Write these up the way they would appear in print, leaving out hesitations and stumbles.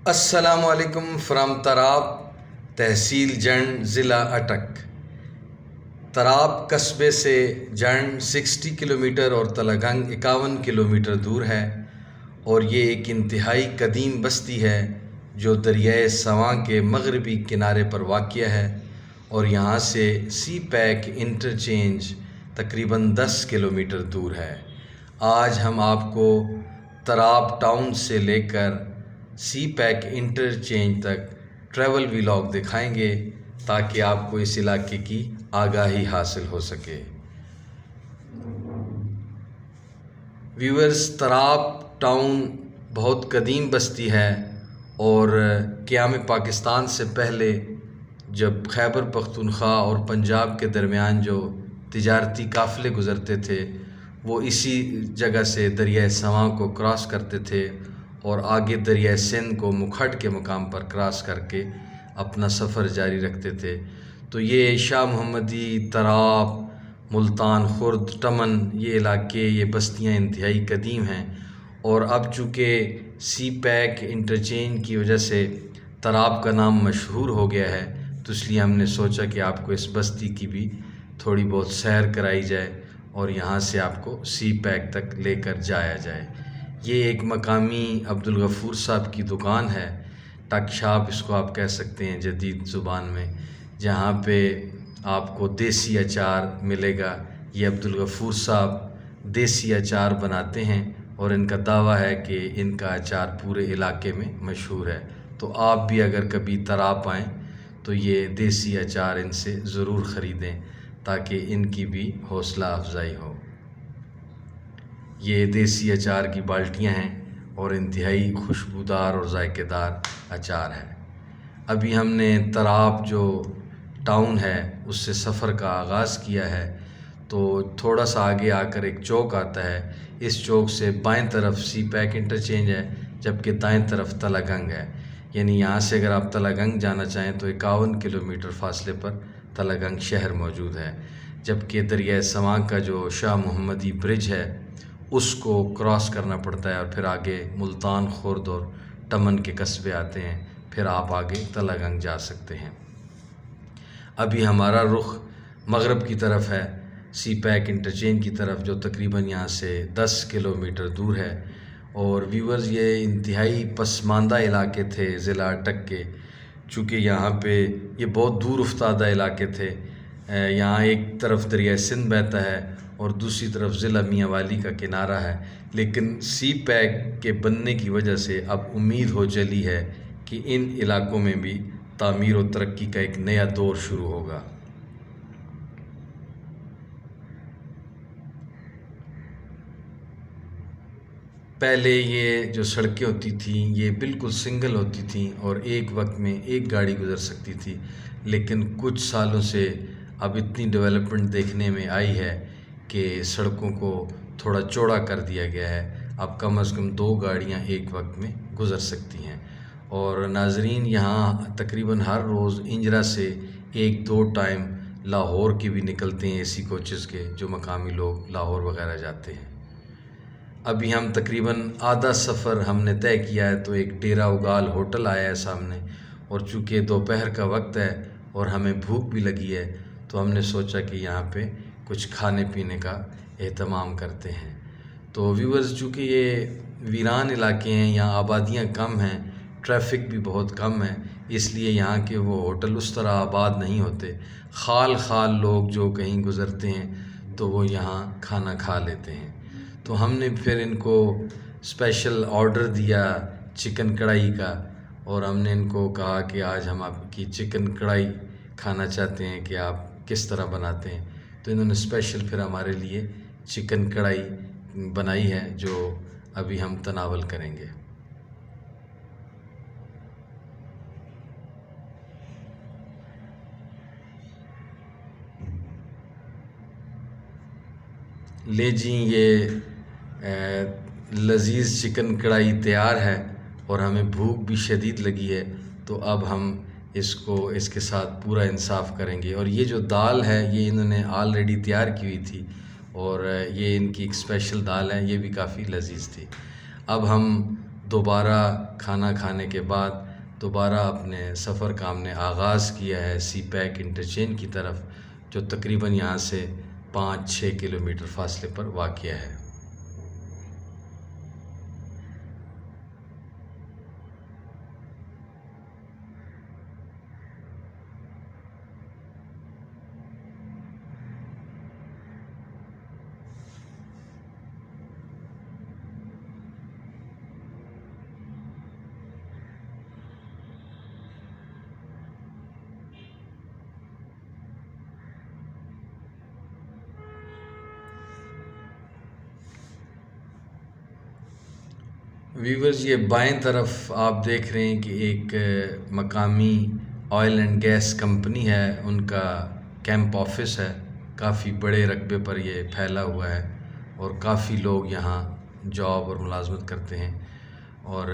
السلام علیکم فرام تراب، تحصیل جنڈ، ضلع اٹک۔ تراب قصبے سے جنڈ 60 کلومیٹر اور تلگنگ 51 کلومیٹر دور ہے، اور یہ ایک انتہائی قدیم بستی ہے جو دریائے سواں کے مغربی کنارے پر واقع ہے، اور یہاں سے سی پیک انٹرچینج تقریباً 10 کلومیٹر دور ہے۔ آج ہم آپ کو تراب ٹاؤن سے لے کر سی پیک انٹرچینج تک ٹریول ویلاگ دکھائیں گے تاکہ آپ کو اس علاقے کی آگاہی حاصل ہو سکے۔ ویورز، تراب ٹاؤن بہت قدیم بستی ہے، اور قیام پاکستان سے پہلے جب خیبر پختونخوا اور پنجاب کے درمیان جو تجارتی قافلے گزرتے تھے وہ اسی جگہ سے دریائے سواں کو کراس کرتے تھے، اور آگے دریائے سندھ کو مکھڈ کے مقام پر کراس کر کے اپنا سفر جاری رکھتے تھے۔ تو یہ شاہ محمدی، تراب، ملتان خرد، ٹمن، یہ علاقے، یہ بستیاں انتہائی قدیم ہیں، اور اب چونکہ سی پیک انٹرچینج کی وجہ سے تراب کا نام مشہور ہو گیا ہے، تو اس لیے ہم نے سوچا کہ آپ کو اس بستی کی بھی تھوڑی بہت سیر کرائی جائے اور یہاں سے آپ کو سی پیک تک لے کر جایا جائے۔ یہ ایک مقامی عبدالغفور صاحب کی دکان ہے، ٹک شاپ اس کو آپ کہہ سکتے ہیں جدید زبان میں، جہاں پہ آپ کو دیسی اچار ملے گا۔ یہ عبدالغفور صاحب دیسی اچار بناتے ہیں، اور ان کا دعویٰ ہے کہ ان کا اچار پورے علاقے میں مشہور ہے۔ تو آپ بھی اگر کبھی تراب آئیں تو یہ دیسی اچار ان سے ضرور خریدیں تاکہ ان کی بھی حوصلہ افزائی ہو۔ یہ دیسی اچار کی بالٹیاں ہیں اور انتہائی خوشبودار اور ذائقہ دار اچار ہے۔ ابھی ہم نے تراب جو ٹاؤن ہے اس سے سفر کا آغاز کیا ہے، تو تھوڑا سا آگے آ کر ایک چوک آتا ہے۔ اس چوک سے بائیں طرف سی پیک انٹرچینج ہے، جبکہ دائیں طرف تلگنگ ہے۔ یعنی یہاں سے اگر آپ تلگنگ جانا چاہیں تو 51 کلومیٹر فاصلے پر تلگنگ شہر موجود ہے، جبکہ دریائے سواں کا جو شاہ محمدی برج ہے اس کو کراس کرنا پڑتا ہے، اور پھر آگے ملتان خرد اور ٹمن کے قصبے آتے ہیں، پھر آپ آگے تلگنگ جا سکتے ہیں۔ ابھی ہمارا رخ مغرب کی طرف ہے، سی پیک انٹرچینج کی طرف، جو تقریباً یہاں سے 10 کلومیٹر دور ہے۔ اور ویورز، یہ انتہائی پسماندہ علاقے تھے ضلع اٹک کے، چونکہ یہاں پہ یہ بہت دور افتادہ علاقے تھے۔ یہاں ایک طرف دریائے سندھ بہتا ہے اور دوسری طرف ضلع میاں والی کا کنارہ ہے، لیکن سی پیک کے بننے کی وجہ سے اب امید ہو چلی ہے کہ ان علاقوں میں بھی تعمیر و ترقی کا ایک نیا دور شروع ہوگا۔ پہلے یہ جو سڑکیں ہوتی تھیں یہ بالکل سنگل ہوتی تھیں اور ایک وقت میں ایک گاڑی گزر سکتی تھی، لیکن کچھ سالوں سے اب اتنی ڈیولپمنٹ دیکھنے میں آئی ہے کہ سڑکوں کو تھوڑا چوڑا کر دیا گیا ہے۔ اب کم از کم 2 گاڑیاں ایک وقت میں گزر سکتی ہیں۔ اور ناظرین، یہاں تقریباً ہر روز انجرا سے 1-2 ٹائم لاہور کے بھی نکلتے ہیں، اے سی کوچز کے، جو مقامی لوگ لاہور وغیرہ جاتے ہیں۔ ابھی ہم تقریباً آدھا سفر ہم نے طے کیا ہے، تو ایک ڈیرا اگال ہوٹل آیا ہے سامنے، اور چونکہ دوپہر کا وقت ہے اور ہمیں بھوک بھی لگی ہے تو ہم نے سوچا کہ یہاں پہ کچھ کھانے پینے کا اہتمام کرتے ہیں۔ تو ویورز، چونکہ یہ ویران علاقے ہیں، یہاں آبادیاں کم ہیں، ٹریفک بھی بہت کم ہے، اس لیے یہاں کے وہ ہوٹل اس طرح آباد نہیں ہوتے۔ خال خال لوگ جو کہیں گزرتے ہیں تو وہ یہاں کھانا کھا لیتے ہیں۔ تو ہم نے پھر ان کو اسپیشل آرڈر دیا چکن کڑھائی کا، اور ہم نے ان کو کہا کہ آج ہم آپ کی چکن کڑھائی کھانا چاہتے ہیں کہ آپ کس طرح بناتے ہیں۔ تو انہوں نے اسپیشل پھر ہمارے لیے چکن کڑھائی بنائی ہے، جو ابھی ہم تناول کریں گے۔ لے جی، یہ لذیذ چکن کڑھائی تیار ہے، اور ہمیں بھوک بھی شدید لگی ہے، تو اب ہم اس کے ساتھ پورا انصاف کریں گے۔ اور یہ جو دال ہے یہ انہوں نے آلریڈی تیار کی ہوئی تھی، اور یہ ان کی ایک اسپیشل دال ہے، یہ بھی کافی لذیذ تھی۔ اب ہم دوبارہ کھانا کھانے کے بعد دوبارہ اپنے سفر کا ہم نے آغاز کیا ہے سی پیک انٹرچینج کی طرف، جو تقریباً یہاں سے 5-6 کلومیٹر فاصلے پر واقع ہے۔ ویورز، یہ بائیں طرف آپ دیکھ رہے ہیں کہ ایک مقامی آئل اینڈ گیس کمپنی ہے، ان کا کیمپ آفس ہے، کافی بڑے رقبے پر یہ پھیلا ہوا ہے اور کافی لوگ یہاں جاب اور ملازمت کرتے ہیں۔ اور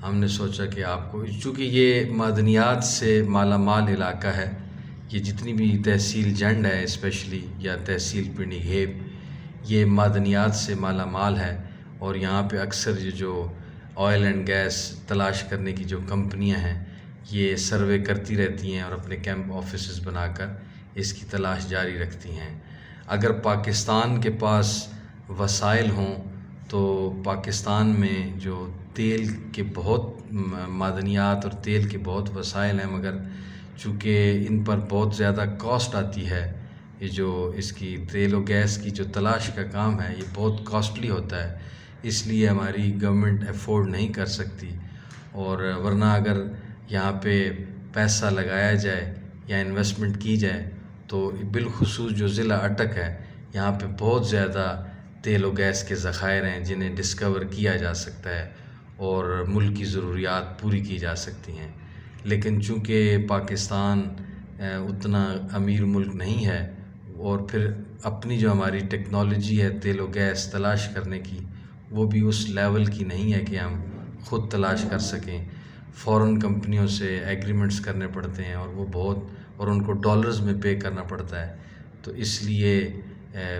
ہم نے سوچا کہ آپ کو، چونکہ یہ معدنیات سے مالا مال علاقہ ہے، یہ جتنی بھی تحصیل جنڈ ہے اسپیشلی یا تحصیل پنڈی گھیب، یہ معدنیات سے مالا مال ہے، اور یہاں پہ اکثر یہ جو آئل اینڈ گیس تلاش کرنے کی جو کمپنیاں ہیں، یہ سروے کرتی رہتی ہیں اور اپنے کیمپ آفیسز بنا کر اس کی تلاش جاری رکھتی ہیں۔ اگر پاکستان کے پاس وسائل ہوں تو پاکستان میں جو تیل کے بہت معدنیات اور تیل کے بہت وسائل ہیں، مگر چونکہ ان پر بہت زیادہ کاسٹ آتی ہے، یہ جو اس کی تیل و گیس کی جو تلاش کا کام ہے یہ بہت کاسٹلی ہوتا ہے، اس لیے ہماری گورنمنٹ افورڈ نہیں کر سکتی۔ اور ورنہ اگر یہاں پہ پیسہ لگایا جائے یا انویسٹمنٹ کی جائے تو بالخصوص جو ضلع اٹک ہے، یہاں پہ بہت زیادہ تیل و گیس کے ذخائر ہیں جنہیں ڈسکور کیا جا سکتا ہے اور ملک کی ضروریات پوری کی جا سکتی ہیں۔ لیکن چونکہ پاکستان اتنا امیر ملک نہیں ہے، اور پھر اپنی جو ہماری ٹیکنالوجی ہے تیل و گیس تلاش کرنے کی، وہ بھی اس لیول کی نہیں ہے کہ ہم خود تلاش کر سکیں۔ فورن کمپنیوں سے ایگریمنٹس کرنے پڑتے ہیں اور وہ بہت، اور ان کو ڈالرز میں پے کرنا پڑتا ہے، تو اس لیے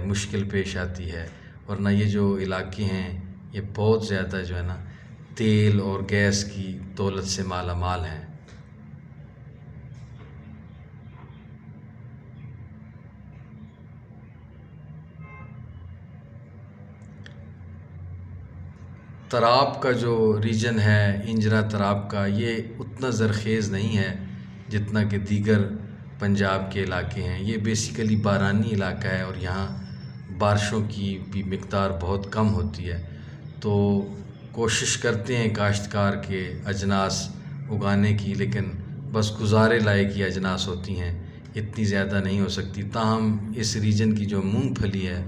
مشکل پیش آتی ہے۔ ورنہ یہ جو علاقے ہیں یہ بہت زیادہ جو ہے نا تیل اور گیس کی دولت سے مالا مال ہیں۔ تراب کا جو ریجن ہے، انجرا تراب کا، یہ اتنا زرخیز نہیں ہے جتنا کہ دیگر پنجاب کے علاقے ہیں۔ یہ بیسیکلی بارانی علاقہ ہے اور یہاں بارشوں کی بھی مقدار بہت کم ہوتی ہے، تو کوشش کرتے ہیں کاشتکار کے اجناس اگانے کی، لیکن بس گزارے لائق کی اجناس ہوتی ہیں، اتنی زیادہ نہیں ہو سکتی۔ تاہم اس ریجن کی جو مونگ پھلی ہے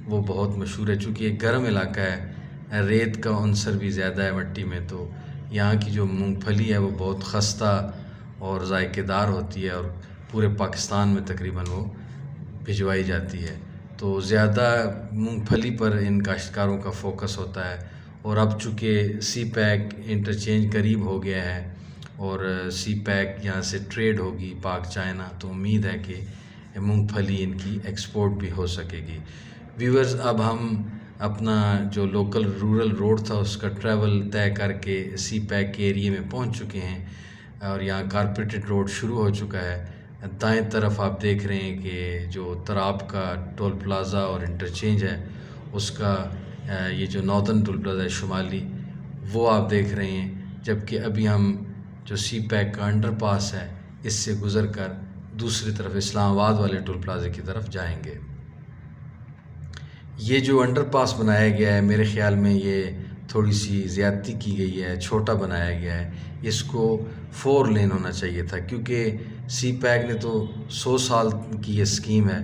وہ بہت مشہور ہے، چونکہ ایک گرم علاقہ ہے، ریت کا عنصر بھی زیادہ ہے مٹی میں، تو یہاں کی جو مونگ پھلی ہے وہ بہت خستہ اور ذائقے دار ہوتی ہے، اور پورے پاکستان میں تقریباً وہ بھجوائی جاتی ہے۔ تو زیادہ مونگ پھلی پر ان کاشتکاروں کا فوکس ہوتا ہے، اور اب چونکہ سی پیک انٹرچینج قریب ہو گیا ہے اور سی پیک یہاں سے ٹریڈ ہوگی پاک چائنا، تو امید ہے کہ مونگ پھلی ان کی ایکسپورٹ بھی ہو سکے گی۔ ویورز، اب ہم اپنا جو لوکل رورل روڈ تھا اس کا ٹریول طے کر کے سی پیک کے ایریے میں پہنچ چکے ہیں، اور یہاں کارپوریٹڈ روڈ شروع ہو چکا ہے۔ دائیں طرف آپ دیکھ رہے ہیں کہ جو تراب کا ٹول پلازا اور انٹرچینج ہے اس کا یہ جو ناردرن ٹول پلازا ہے شمالی، وہ آپ دیکھ رہے ہیں، جبکہ ابھی ہم جو سی پیک کا انڈر پاس ہے اس سے گزر کر دوسری طرف اسلام آباد والے ٹول پلازے کی طرف جائیں گے۔ یہ جو انڈر پاس بنایا گیا ہے میرے خیال میں یہ تھوڑی سی زیادتی کی گئی ہے، چھوٹا بنایا گیا ہے، اس کو 4 لین ہونا چاہیے تھا، کیونکہ سی پیک نے تو 100 سال کی یہ اسکیم ہے،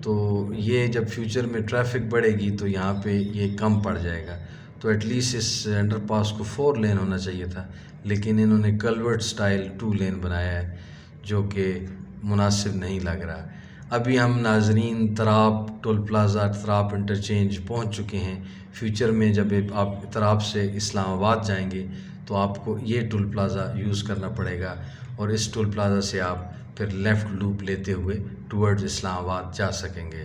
تو یہ جب فیوچر میں ٹریفک بڑھے گی تو یہاں پہ یہ کم پڑ جائے گا، تو ایٹ لیسٹ اس انڈر پاس کو 4 لین ہونا چاہیے تھا، لیکن انہوں نے کلورٹ سٹائل 2 لین بنایا ہے جو کہ مناسب نہیں لگ رہا۔ ابھی ہم ناظرین تراب ٹول پلازا، تراب انٹرچینج پہنچ چکے ہیں۔ فیوچر میں جب آپ تراب سے اسلام آباد جائیں گے تو آپ کو یہ ٹول پلازا یوز کرنا پڑے گا، اور اس ٹول پلازا سے آپ پھر لیفٹ لوپ لیتے ہوئے ٹورڈز اسلام آباد جا سکیں گے۔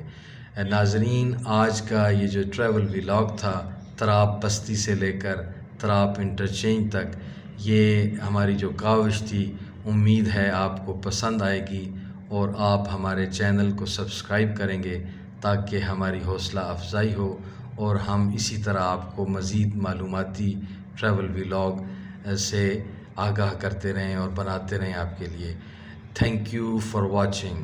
ناظرین، آج کا یہ جو ٹریول ولاگ تھا تراب بستی سے لے کر تراپ انٹرچینج تک، یہ ہماری جو کاوش تھی، امید ہے آپ کو پسند آئے گی اور آپ ہمارے چینل کو سبسکرائب کریں گے تاکہ ہماری حوصلہ افزائی ہو اور ہم اسی طرح آپ کو مزید معلوماتی ٹریول ولاگ سے آگاہ کرتے رہیں اور بناتے رہیں آپ کے لیے۔ Thank you for watching.